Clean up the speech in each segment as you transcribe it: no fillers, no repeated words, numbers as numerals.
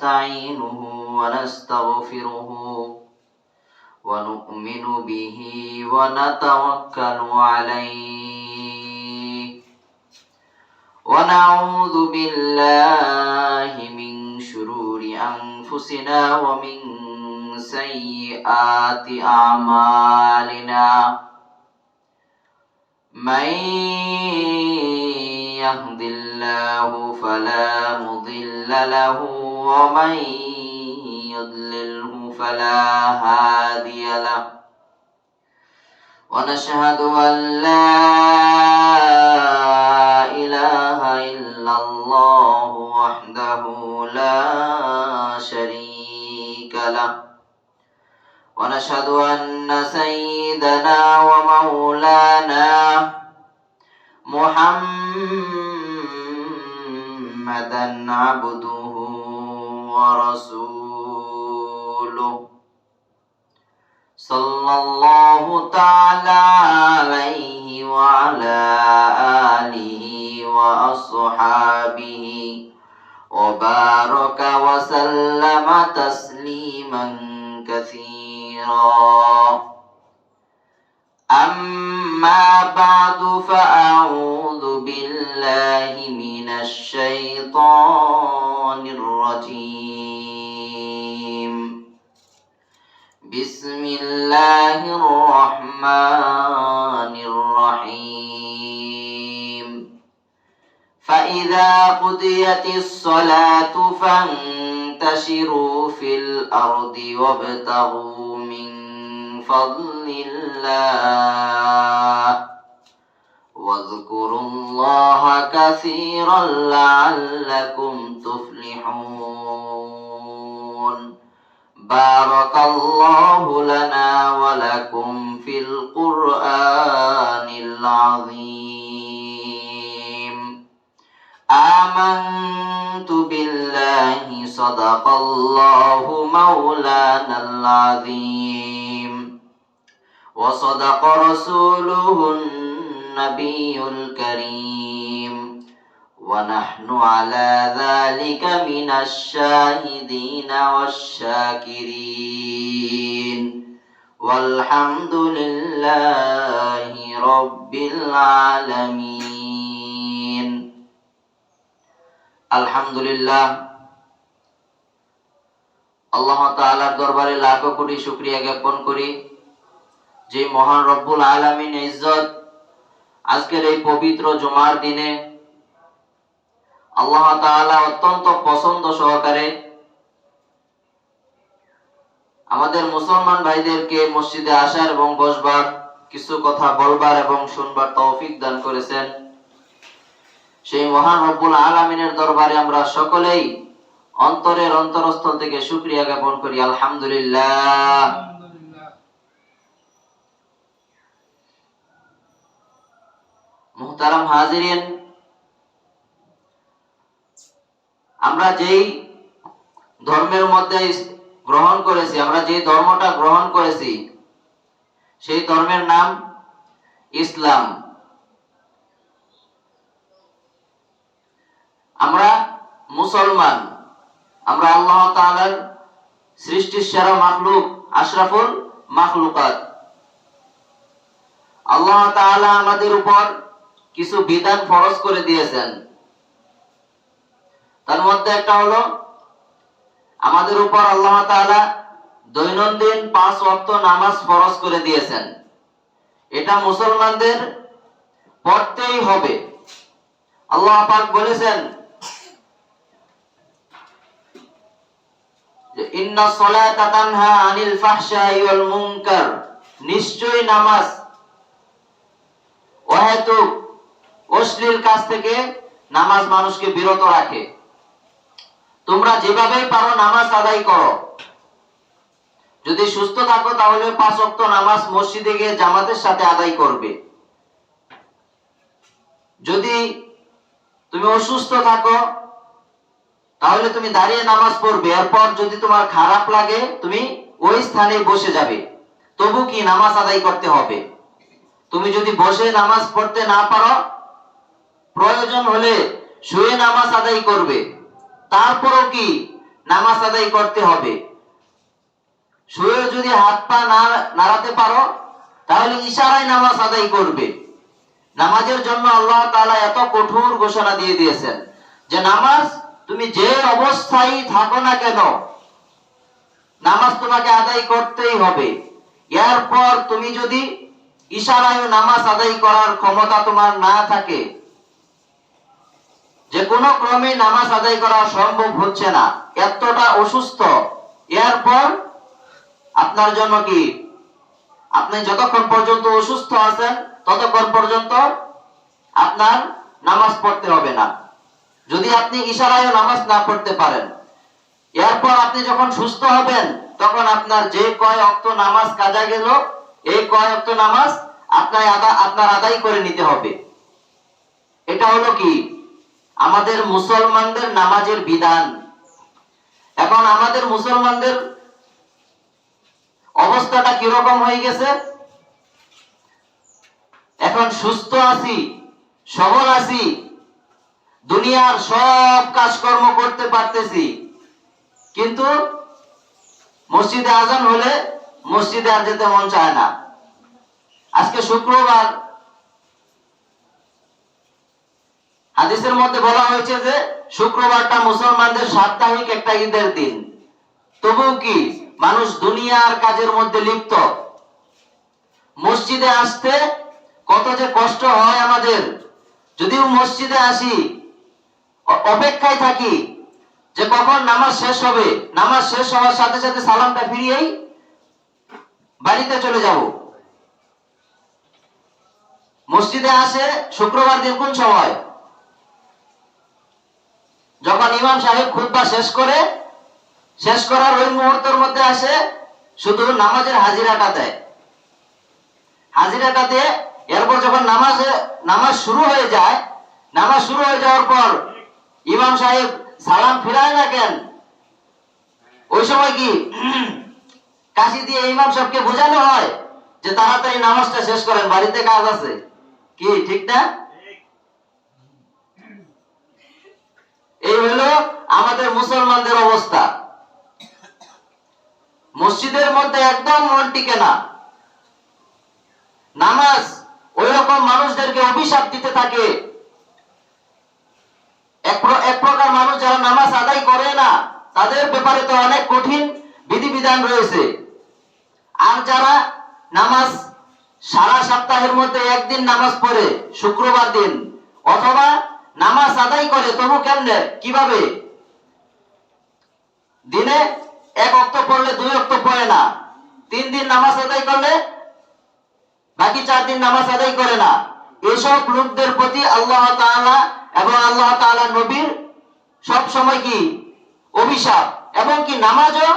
نستعينه ونستغفره ونؤمن به ونتوكل عليه ونعوذ بالله من شرور أنفسنا ومن سيئات أعمالنا من يهد الله فلا مضل له ومن يضلله فلا هادي له ونشهد أن لا إله إلا الله وحده لا شريك له ونشهد أن سيدنا ومولانا محمدا عبده ورسوله صلى الله تعالى عليه وعلى آله وأصحابه وبارك وسلم تسليما كثيرا أما بعد فأعوذ بالله من الشيطان الرجيم بسم الله الرحمن الرحيم فإذا قضيت الصلاة فانتشروا في الأرض وابتغوا من فضل الله واذكروا الله كثيرا لعلكم تفلحون بارك الله لنا ولكم في القرآن العظيم آمنت بالله صدق الله مولانا العظيم وصدق رسوله النبي الكريم ونحن على ذلك من الشاهدين والشاكرين والحمد لله رب العالمين আলহামদুলিল্লাহ আল্লাহ তাআলার দরবারে লাখ কোটি শুকরিয়া জ্ঞাপন করি যে মহান রব্বুল আলামিন ইজ্জত আজকের এই পবিত্র জুমার দিনে আল্লাহ তাআলা অত্যন্ত পছন্দ সহকারে আমাদের মুসলমান ভাইদেরকে মসজিদে আসার এবং বসবার কিছু কথা বলবার এবং শুনবার তৌফিক দান করেছেন সেই মহান রব্বুল আলামিনের দরবারে আমরা সকলেই অন্তরের অন্তরস্থল থেকে শুকরিয়া জ্ঞাপন করি আলহামদুলিল্লাহ মুহতারাম হাজিরিন আমরা যেই ধর্মের মধ্যে গ্রহণ করেছি আমরা যে ধর্মটা গ্রহণ করেছি সেই ধর্মের নাম ইসলাম আমরা মুসলমান আমরা আল্লাহ তাআলার সৃষ্টির সেরা মাখলুক আশরাফুল মাখলুকাত আল্লাহ তাআলা আমাদের উপর কিছু বিধান ফরজ করে দিয়েছেন তার মধ্যে একটা হলো আমাদের উপর আল্লাহ তাআলা দৈনন্দিন 5 ওয়াক্ত নামাজ ফরজ করে দিয়েছেন এটা মুসলমানদের পড়তেই হবে আল্লাহ পাক বলেছেন যে ইন্নাস সালাতা তানহা আনিল ফাহশাই ওয়াল মুনকার নিশ্চয়ই নামাজ অহেতুক অশ্লীল কাজ থেকে নামাজ মানুষকে বিরত রাখে তোমরা যেভাবে পারো নামাজ আদায় করো যদি সুস্থ থাকো তাহলে 5 ওয়াক্ত নামাজ মসজিদে গিয়ে জামাতের সাথে আদায় করবে যদি তুমি অসুস্থ থাকো তাহলে তুমি দাঁড়িয়ে নামাজ পড়বে এরপর যদি তোমার খারাপ লাগে তুমি ওই স্থানে বসে যাবে তবু কি নামাজ আদায় করতে হবে তুমি যদি বসে নামাজ পড়তে না পারো প্রয়োজন হলে শুয়ে নামাজ আদায় করবে তারপরও কি নামাজ আদায় করতে হবে। শুয়ে যদি হাত পা না নাড়াতে পারো তাহলে ইশারায় নামাজ আদায় করবে। নামাজের জন্য আল্লাহ তাআলা এত কঠোর ঘোষণা দিয়ে দিয়েছেন যে নামাজ তুমি যে অবস্থায় থাকো না কেন নামাজ তোমাকে আদায় করতেই হবে। এরপর তুমি যদি ইশারায় নামাজ আদায় করার ক্ষমতা তোমার না থাকে, যে কোনো ক্রমে নামাজ আদায় করা সম্ভব হচ্ছে না, এতটা অসুস্থ, এরপর আপনার জন্য কি, আপনি যতক্ষণ পর্যন্ত অসুস্থ আছেন ততক্ষণ পর্যন্ত আপনার নামাজ পড়তে হবে না, যদি আপনি ইশারায় নামাজ না পড়তে পারেন। এরপর আপনি যখন সুস্থ হবেন তখন আপনার যে কয় ওয়াক্ত নামাজ কাজা গেল এই কয় ওয়াক্ত নামাজ আপনার আদায় করে নিতে হবে। এটা হলো কি আমাদের মুসলমানদের নামাজের বিধান। এখন আমাদের মুসলমানদের অবস্থাটা কিরকম হয়ে গেছে, এখন সুস্থ আছি, সবল আছি, দুনিয়ার সব কাজকর্ম করতে পারতেছি, কিন্তু মসজিদে আজান হলে মসজিদে আর যেতে মন চায় না। আজকে শুক্রবার, হাদিসের মধ্যে বলা হয়েছে যে শুক্রবারটা মুসলমানদের সাপ্তাহিক একটা ঈদের দিন, তবুও কি মানুষ দুনিয়ার কাজের মধ্যে লিপ্ত। মসজিদে আসতে কত যে কষ্ট হয় আমাদের, যদিও মসজিদে আসি অপেক্ষায় থাকি যে কখন নামাজ শেষ হবে, নামাজ শেষ হওয়ার সাথে সাথে সালামটা ফিরিয়েই বাড়িতে চলে যাব। মসজিদে আসে শুক্রবার দিন কোন সময়, যখন ইমাম সাহেব খুতবা শেষ করার ওই মুহূর্তের মধ্যে আসে শুধু নামাজের হাজিরাটা দেয়, হাজিরাটা দিয়ে এরপর যখন নামাজ শুরু হয়ে যায়, নামাজ শুরু হয়ে যাওয়ার পর ইমাম সাহেব সালাম ফিরায় না কেন, ওই সময় কি কাশি দিয়ে ইমাম সাহেবকে বোঝানো হয় যে তাড়াতাড়ি নামাজটা শেষ করেন, বাড়িতে কাজ আছে, কি ঠিক না? এই হলো আমাদের মুসলমানদের অবস্থা। মসজিদের মধ্যে একদম মন টিকে না, নামাজ ওই রকম মানুষদেরকে অভিশাপ দিতে থাকে। এক প্রকার মানুষ যারা নামাজ আদায় করে না তাদের ব্যাপারে তো অনেক কঠিন বিধিবিধান রয়েছে, আর যারা নামাজ সারা সপ্তাহের মধ্যে একদিন নামাজ পড়ে শুক্রবার দিন, অথবা নামাজ আদায় করে তবু কেমনে, কিভাবে, দিনে এক ওয়াক্ত পড়লে 2 ওয়াক্ত পড়ে না, 3 দিন নামাজ আদায় করলে বাকি 4 দিন নামাজ আদায় করে না, এসব লোকদের প্রতি আল্লাহ তাআলা এবং আল্লাহ তাআলার নবীর সব সময় কি অভিশাপ, এবং কি নামাজও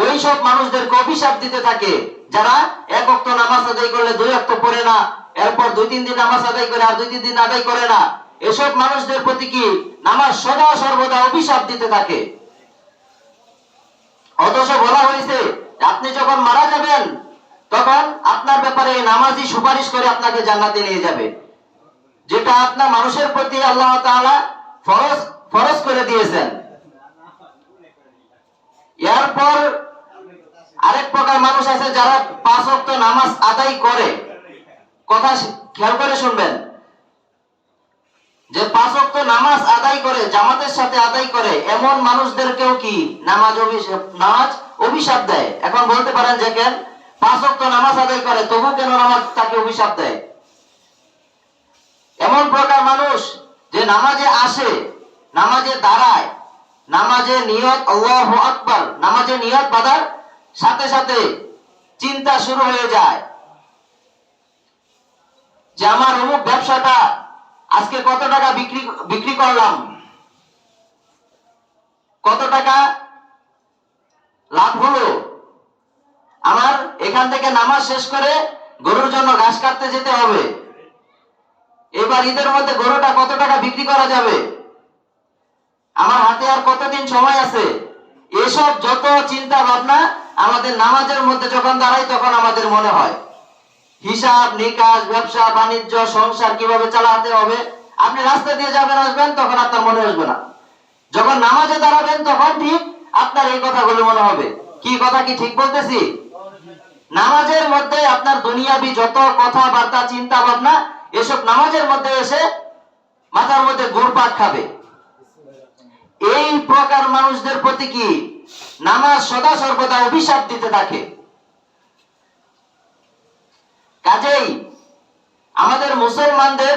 ওই সব মানুষদেরকে অভিশাপ দিতে থাকে যারা এক ওয়াক্ত নামাজ আদায় করলে 2 ওয়াক্ত পড়ে না, এরপর 2-3 দিন নামাজ আদায় করে আর 2-3 দিন আদায় করে না, এসব মানুষদের প্রতি কি নামাজ সদা সর্বদা অভিশাপ দিতে থাকে। অথচ বলা হয়েছে আপনি যখন মারা যাবেন তখন আপনার ব্যাপারে নামাজি সুপারিশ করে আপনাকে জান্নাতে নিয়ে যাবে, যেটা আপনার মানুষের প্রতি আল্লাহ তাআলা ফরজ করে দিয়েছেন। এরপর আরেক প্রকার মানুষ আছে যারা 5 ওয়াক্ত নামাজ আদায় করে, কথা খেয়াল করে শুনবেন, যে 5 ওয়াক্ত নামাজ আদায় করে, জামাতের সাথে আদায় করে, এমন মানুষদেরকেও কি নামাজ অভিশাপ দেয়। এখন বলতে পারেন যে কেন 5 ওয়াক্ত নামাজ আদায় করে তবু কেন নামাজ তাকে অভিশাপ দেয়? এমন প্রকার মানুষ যে নামাজে আসে, নামাজে দাঁড়ায়, নামাজে নিয়ত আল্লাহু আকবার, নামাজে নিয়ত বাঁধার সাথে সাথে চিন্তা শুরু হয়ে যায় যে আমার অমুক ব্যবসাটা আজকে কত টাকা বিক্রি করলাম, কত টাকা লাভ হলো, আমার এখান থেকে নামাজ শেষ করে গরুর জন্য ঘাস কাটতে যেতে হবে, এবার ঈদের মধ্যে গরুটা কত টাকা বিক্রি করা যাবে, আমার হাতে আর কতদিন সময় আছে, এসব যত চিন্তা ভাবনা আমাদের নামাজের মধ্যে যখন দাঁড়াই তখন আমাদের মনে হয়। হিসাব নিকাশ, ব্যবসা বাণিজ্য, সংসার কিভাবে চালাতে হবে, আপনি রাস্তা দিয়ে যাবেন আসবেন তখন আপনার মনে আসবে না, যখন নামাজে দাঁড়াবেন তখন ঠিক আপনার এই কথাগুলো মনে হবে। কি কথা কি ঠিক বলতেছি? নামাজের মধ্যে আপনার দুনিয়াবি যত কথাবার্তা চিন্তা ভাবনা এসব নামাজের মধ্যে এসে মাথার মধ্যে ঘুরপাক খাবে। এই প্রকার মানুষদের প্রতি কি নামাজ সদা সর্বদা অভিশাপ দিতে থাকে। কাজেই আমাদের মুসলমানদের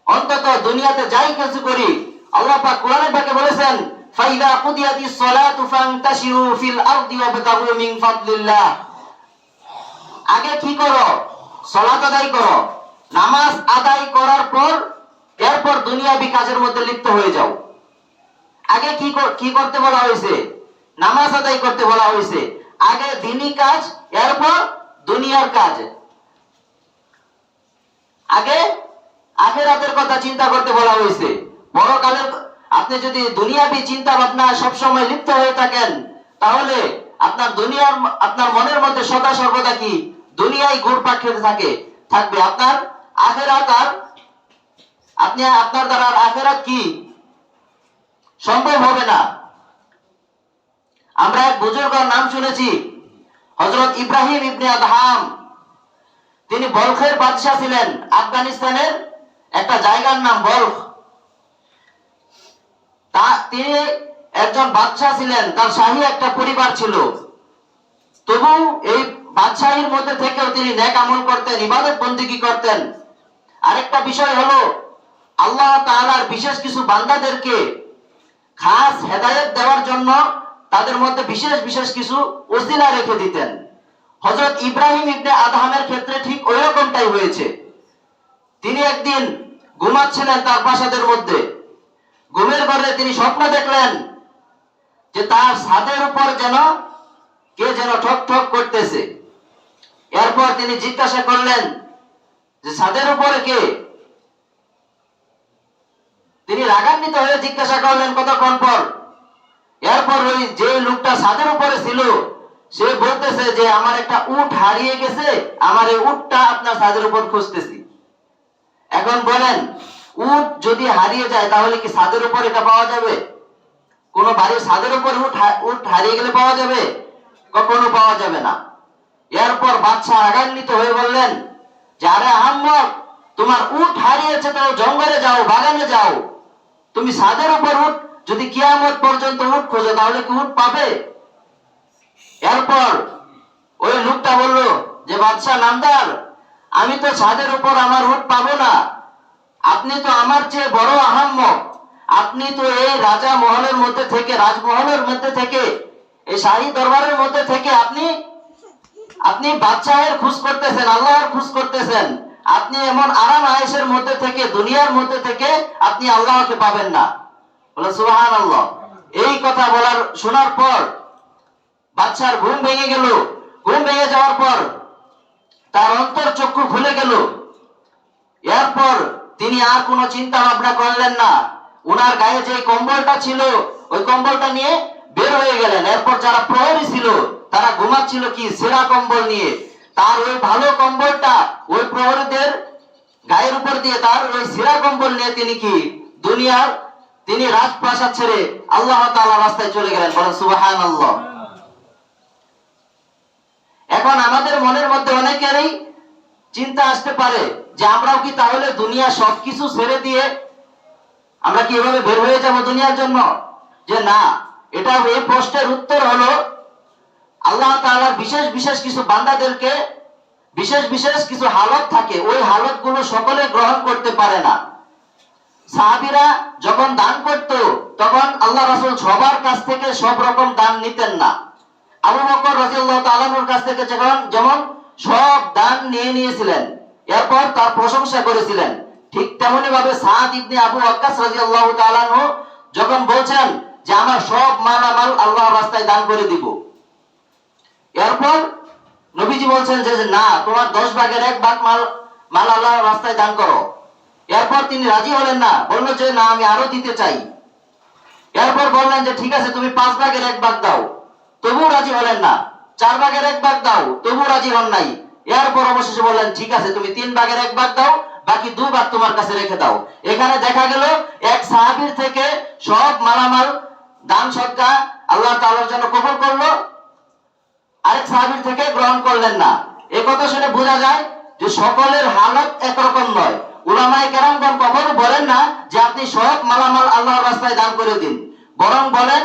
অন্তত দুনিয়াতে যাই কিছু করি, আল্লাহ পাক কোরআনে পাকে বলেছেন, ফাইদা কুদিয়াতিস সালাতু ফান্তাশিরু ফিল আরদি ওয়াবতাগু মিন ফাদলিল্লাহ। আগে কি করো? সালাত আদায় করো। নামাজ আদায় করার পর এরপর দুনিয়াবি কাজের মধ্যে লিপ্ত হয়ে যাও। আগে কি করতে বলা হয়েছে? নামাজ আদায় করতে বলা হয়েছে। আগে দ্বীনি কাজ, এরপর দুনিয়ার কাজ। আগে আখিরাতের কথা চিন্তা করতে বলা হয়েছে। পরকালের আপনি যদি দুনিয়াবি চিন্তা ভাবনা সব সময় লিপ্ত হয়ে থাকেন, তাহলে আপনার মনের মধ্যে সদা সর্বদা কি দুনিয়ায় ঘুরপাক খেতে থাকবে। আপনার আখিরাত আর আপনার দ্বারা আখিরাত কি সম্ভব হবে না। আমরা এক বুজুর্গের নাম শুনেছি, হযরত ইব্রাহিম ইবনে আদহাম। তিনি বলখের বাদশা ছিলেন। আফগানিস্তানের একটা জায়গার নাম বলখ। তিনি একজন বাদশা ছিলেন, তার শাহী একটা পরিবার ছিল। তবু এই বাদশাহীর মধ্যে থেকেও তিনি নেক আমল করতেন, ইবাদত বন্দেগী করতেন। আরেকটা বিষয় হলো, আল্লাহ তাআলার বিশেষ কিছু বান্দাদেরকে খাস হেদায়েত দেওয়ার জন্য তাদের মধ্যে বিশেষ বিশেষ কিছু ওসিলা রেখে দিতেন। হযরত ইব্রাহিম ইবনে আদহামের ক্ষেত্রে ঠিক ওই রকমটাই হয়েছে। তিনি একদিন ঘুমাচ্ছিলেন তার প্রাসাদের মধ্যে। ঘুমের ঘরে তিনি স্বপ্ন দেখলেন যে তার ছাদের উপর কে যেন ঠক ঠক করতেছে। এরপর তিনি জিজ্ঞাসা করলেন যে ছাদের উপরে কে? তিনি রাগান্বিত হয়ে জিজ্ঞাসা করলেন কতক্ষণ পর। এরপর ওই যে লোকটা ছাদের উপরে ছিল সে বলতেছে যে আমার একটা উট হারিয়ে গেছে, আমার এই উটটা আপনার ছাদের উপর খুঁজতেছি। এখন বলেন, উট যদি হারিয়ে যায় তাহলে কি ছাদের উপর এটা পাওয়া যাবে? কোন বাড়ির ছাদের উপর উট হারিয়ে গেলে পাওয়া যাবে? কখনো পাওয়া যাবে না। এরপর বাদশা রাগান্বিত হয়ে বললেন যে আরে আহম্মক, তোমার উট হারিয়েছে তো জঙ্গলে যাও, বাগানে যাও। তুমি ছাদের উপর উট, যদি কিয়ামত পর্যন্ত উট খোঁজো তাহলে কি উট পাবে? এরপর ওই লোকটা বলল যে বাদশা নামদার, আমি তো ছাদের উপর আমার উট পাবো না। আপনি তো আমার চেয়ে বড় আহাম্মক। আপনি তো এই রাজা মহলের মধ্যে থেকে, রাজমহলের মধ্যে থেকে, এই শাহী দরবারের মধ্যে থেকে আপনি বাদশাহের খোঁজ করতেছেন, আল্লাহর খোঁজ করতেছেন। আপনি এমন আরাম আয়েশের মধ্যে থেকে, দুনিয়ার মধ্যে থেকে আপনি আল্লাহকে পাবেন না। বলে সুবহানাল্লাহ। এই কথা শোনার পর বাদশার ঘুম ভেঙে গেল। ঘুম ভেঙে যাওয়ার পর তার অন্তর চক্ষু খুলে গেল। এরপর তিনি আর কোনো চিন্তা ভাবনা করলেন না। ওনার গায়ে যে কম্বলটা ছিল ওই কম্বলটা নিয়ে বের হয়ে গেলেন। এরপর যারা প্রহরী ছিল তারা ঘুমাচ্ছিল কি ছেঁড়া কম্বল নিয়ে। তার ওই ভালো কম্বলটা ওই প্রহরীদের গায়ের উপর দিয়ে তার ওই ছেঁড়া কম্বল নিয়ে তিনি রাজপ্রাসাদ ছেড়ে আল্লাহ তাআলার রাস্তায় চলে গেলেন। বলেন সুবহানাল্লাহ। এখন আমাদের মনের মধ্যে অনেকেরই চিন্তা আসতে পারে যে আমরাও কি তাহলে দুনিয়া সবকিছু ছেড়ে দিয়ে আমরা কি এভাবে বের হয়ে যাব দুনিয়ার জন্য? যে না, এটা এই প্রশ্নের উত্তর হলো আল্লাহ তাআলার বিশেষ বিশেষ কিছু বান্দাদেরকে বিশেষ বিশেষ কিছু হালত থাকে, ওই হালতগুলো সকলে গ্রহণ করতে পারে না। সাহাবীরা যখন দান করত তখন আল্লাহ রাসূল সবার কাছ থেকে সব রকম দান নিতেন না। আবু বকর রাদিয়াল্লাহু তাআলা আনহুর কাছ থেকে যেমন সব দান নিয়েছিলেন, এরপর তার প্রশংসা করেছিলেন, ঠিক তেমনি ভাবে সাদ ইবনে আবু ওয়াক্কাস রাদিয়াল্লাহু তাআলা আনহু যখন বলছেন যে আমার সব মালামাল আল্লাহর রাস্তায় দান করে দিব, এরপর নবীজি বলছেন যে না, তোমার 10 ভাগের 1 ভাগ মাল আল্লাহর রাস্তায় দান করো। এরপর তিনি রাজি হলেন না, বলল যে না, আমি আরো দিতে চাই। এরপর বললেন যে ঠিক আছে, তুমি 5 ভাগের 1 ভাগ দাও। তবুও রাজি হলেন না। 4 ভাগের 1 ভাগ দাও, তবুও রাজি হন নাই। এরপর অবশেষে বললেন ঠিক আছে, তুমি 3 ভাগের 1 ভাগ দাও, বাকি 2 ভাগ তোমার কাছে রেখে দাও। এখানে দেখা গেল এক সাহাবীর থেকে সব মালামাল দান সদকা আল্লাহ তাআলার জন্য কবুল করলো, আরেক সাহাবীর থেকে গ্রহণ করলেন না। এই কথা শুনে বোঝা যায় যে সকলের হালত একরকম নয়। উলামায়ে কেরামগণ কখনো বলেন না যে আপনি সব মালামাল আল্লাহর রাস্তায় দান করে দিন, বরং বলেন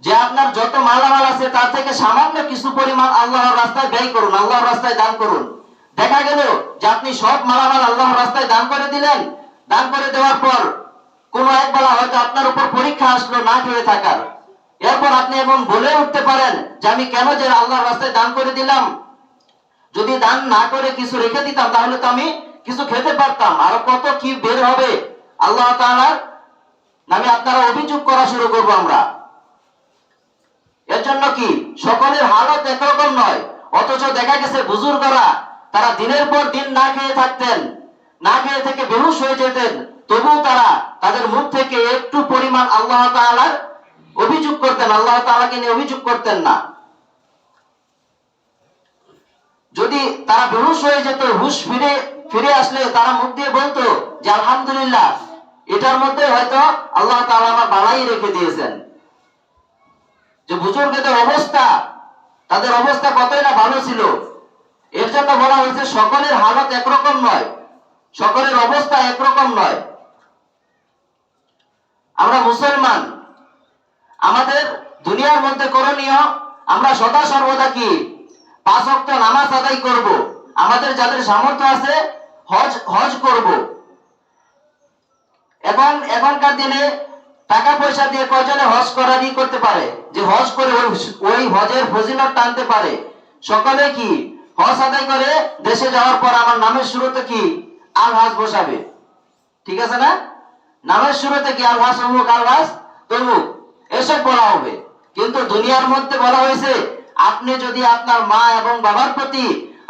যে আপনার যত মালামাল আছে তার থেকে সামান্য কিছু পরিমাণ আল্লাহর রাস্তায় ব্যয় করুন, আল্লাহর রাস্তায় দান করুন। দেখা গেল যে আপনি সব মালামাল আল্লাহর রাস্তায় দান করে দিলেন, দান করে দেওয়ার পর কোন এক বেলা হয়তো আপনার উপর পরীক্ষা আসলো না খেয়ে থাকার, এরপর আপনি এমন বলে উঠতে পারেন যে আমি কেন যে আল্লাহর রাস্তায় দান করে দিলাম, যদি দান না করে কিছু রেখে দিতাম তাহলে তো আমি কিছু খেতে পারতাম, আরো কত কি বের হবে আল্লাহ তাআলার নামে আপনারা অভিযোগ করা শুরু করবো আমরা। এর জন্য কি সকলের হালত একরকম নয়। অথচ দেখা গেছে বুজুর্গরা তারা দিনের পর দিন না খেয়ে থাকতেন, না খেয়ে থেকে বেহুশ হয়ে যেতেন, তবুও তারা তাদের মুখ থেকে একটু পরিমাণ আল্লাহ তাআলার অভিযোগ করতেন, আল্লাহ তাআলাকে নিয়ে অভিযোগ করতেন না। যদি তারা বেহুশ হয়ে যেত, হুশ ফিরে আসলে তারা মুখ দিয়ে বলতো যে আলহামদুলিল্লাহ, এটার মধ্যে হয়তো আল্লাহ তাআলা আমার বালাই রেখে দিয়েছেন। যে বুজুর্গদের অবস্থা, তাদের অবস্থা কতই না ভালো ছিল। এর জন্য বলা হয়েছে সকলের হালত একরকম নয়, সকলের অবস্থা একরকম নয়। আমরা মুসলমান, আমাদের দুনিয়ার মধ্যে করণীয় আমরা সদা সর্বদা কি 5 ওয়াক্ত নামাজ আদায় করব, আমাদের যাদের সামর্থ্য আছে হজ করব। এখনকার দিনে টাকা পয়সা দিয়ে কয়জনে হজ করারই করতে পারে, যে হজ করে ওই হজের ফজিলত টানতে পারে। সকলে কি হজ আদায় করে দেশে যাওয়ার পর আমার নামের শুরুতে কি আল হাজ বসাবে, ঠিক আছে না? নামের শুরুতে কি আল হাজ অমুক, আল হাজ তমুক, এসব বলা হবে। কিন্তু দুনিয়ার মধ্যে বলা হয়েছে আপনি যদি আপনার মা এবং বাবার প্রতি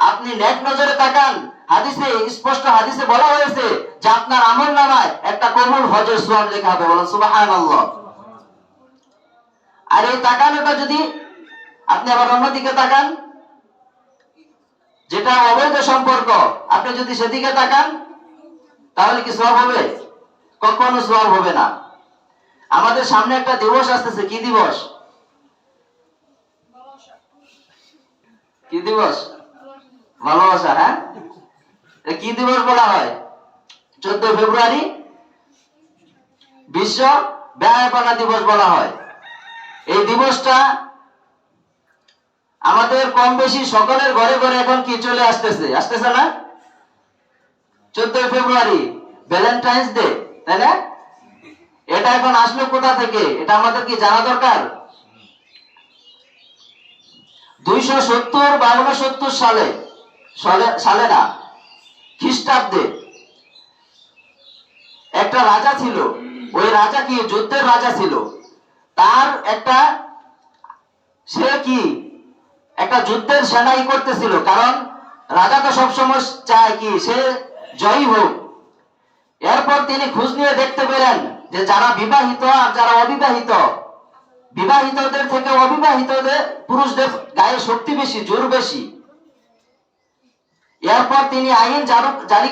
আপনি নেক নজরে তাকান, হাদিসে স্পষ্ট হাদিসে বলা হয়েছে যে আপনার আমলনামায় একটা কবুল হজের সওয়াব লেখা হবে। বলেন সুবহানাল্লাহ। আর এই তাকানোটা যদি আপনি আবার অন্যদিকে তাকান, যেটা অবৈধ সম্পর্ক, আপনি যদি সেদিকে তাকান তাহলে কি সওয়াব হবে? কখনো সওয়াব হবে না। আমাদের সামনে একটা দিবস আসতেছে, কি দিবস? কি দিবস? ভালোবাসা। হ্যাঁ, কি দিবস বলা হয়? 14 ফেব্রুয়ারি বিশ্ব ব্যয়াপনা দিবস বলা হয়। এই দিবসটা আমাদের কম বেশি সকলের ঘরে ঘরে এখন কি চলে আসতেছে না? 14 ফেব্রুয়ারি ভ্যালেন্টাইন্স ডে, তাই না? এটা এখন আসলো কোথা থেকে? এটা আমাদের কি জানা দরকার? 270 বা 69 সালে না, খ্রিস্টাব্দে একটা রাজা ছিল। ওই রাজা কি যুদ্ধের রাজা ছিল। তার সে কি একটা যুদ্ধের সেনাই করতেছিল, কারণ রাজা তো সবসময় চায় কি সে জয়ী হোক। এরপর তিনি খোঁজ নিয়ে দেখতে পেলেন যে যারা বিবাহিত আর যারা অবিবাহিত, বিবাহিতদের থেকে অবিবাহিতদের পুরুষদের গায়ে শক্তি বেশি, জোর বেশি। এরপর তিনি আইন জারি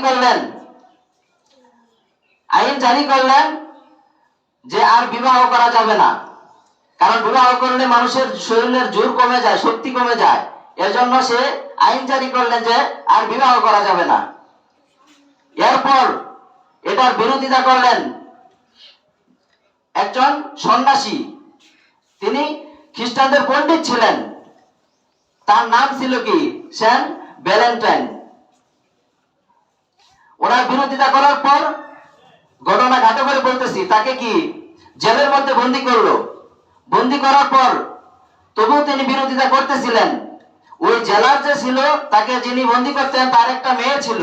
করলেন যে আর বিবাহ করা যাবে না, কারণ বিবাহ করলে মানুষের শরীরের জোর কমে যায়, শক্তি কমে যায়। এজন্য সে আইন জারি করলেন যে আর বিবাহ করা যাবে না। এরপর এটার বিরোধিতা করলেন একজন সন্ন্যাসী, তিনি খ্রিস্টানদের পণ্ডিত ছিলেন, তার নাম ছিল কি সেন্ট ভ্যালেন্টাইন। ওনার বিরোধিতা করার পর ঘটনা ঘাটে করে বলতেছি, তাকে কি জেলের মধ্যে বন্দী করলো। বন্দী করার পর তবুও তিনি বিরোধিতা করতেছিলেন। ওই জেলার যে ছিল, তাকে যিনি বন্দী করতেন তার একটা মেয়ে ছিল।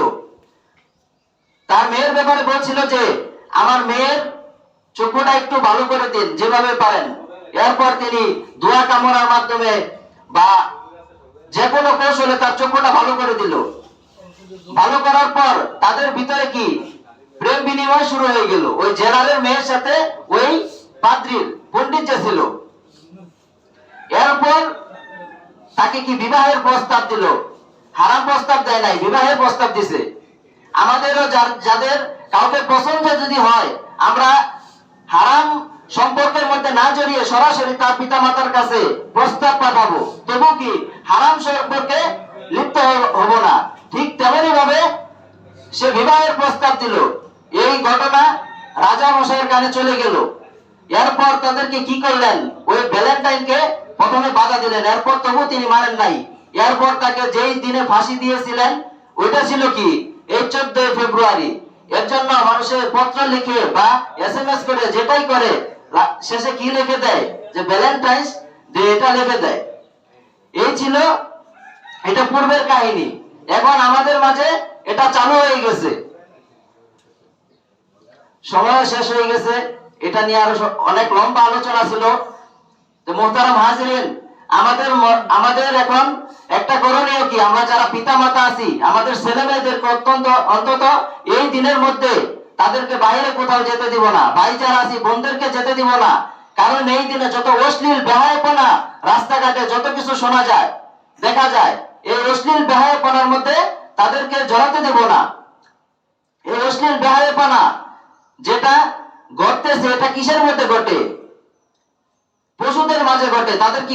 তার মেয়ের ব্যাপারে বলছিল যে আমার মেয়ের চক্ষুটা একটু ভালো করে দিন যেভাবে পারেন। এরপর তিনি দোয়া কামনার মাধ্যমে বা যে কোনো কৌশলে তার চক্ষুটা ভালো করে দিল। ভালো করার পর তাদের ভিতরে কি প্রেম বিনিময় শুরু হয়ে গেল, ওই জেলারের মেয়ের সাথে ওই পাদ্রীর, পণ্ডিত যে ছিল। এরপর তাকে কি বিবাহের প্রস্তাব দিল, হারাম প্রস্তাব দেয় নাই, বিবাহের প্রস্তাব দিছে। আমাদেরও যাদের কাউকে পছন্দ যদি হয়, আমরা হারাম সম্পর্কের মধ্যে না জড়িয়ে সরাসরি তার পিতামাতার কাছে প্রস্তাব পাঠাবো, তবু কি হারাম সম্পর্কে লিপ্ত হব না। ঠিক তেমনি ভাবে সে বিবাহের প্রস্তাব দিল। এই ঘটনা রাজা মশাইয়ের কানে চলে গেল। এরপর তাদেরকে কি করলেন, ওই ভ্যালেন্টাইনকে প্রথমে বাধা দিলেন, এরপর তবু তিনি মানেন নাই। এরপর তাকে যেই দিনে ফাঁসি দিয়েছিলেন ওইটা ছিল কি, এই 14 ফেব্রুয়ারি। এর জন্য মানুষের পত্র লিখে বা SMS করে যেটাই করে শেষে কি লিখে দেয়, যে ভ্যালেন্টাইন্স ডে, এটা লিখে দেয়। এই ছিল, এটা পূর্বের কাহিনী। এখন আমাদের মাঝে এটা চালু হয়ে গেছে। সময় শেষ হয়ে গেছে, এটা নিয়ে আরো অনেক লম্বা আলোচনা ছিল। তো মোহতারাম হাজিরিন, আমাদের এখন একটা করণীয় কি, আমরা যারা পিতা মাতা আছি আমাদের ছেলে মেয়েদেরকে অন্তত এই দিনের মধ্যে তাদেরকে বাইরে কোথাও যেতে দিব না। ভাই যারা আছি বোনদেরকে যেতে দিব না। কারণ এই দিনে যত অশ্লীল বেহায়াপনা রাস্তাঘাটে যত কিছু শোনা যায় দেখা যায়, এই অশ্লীল বেহায়াপনার মধ্যে তাদেরকে জড়াতে দেব না। এই অশ্লীল বেহায়াপনা যেটা ঘটতেছে এটা কিসের মধ্যে ঘটে, পশুদের মাঝে ঘটে। তাদের কি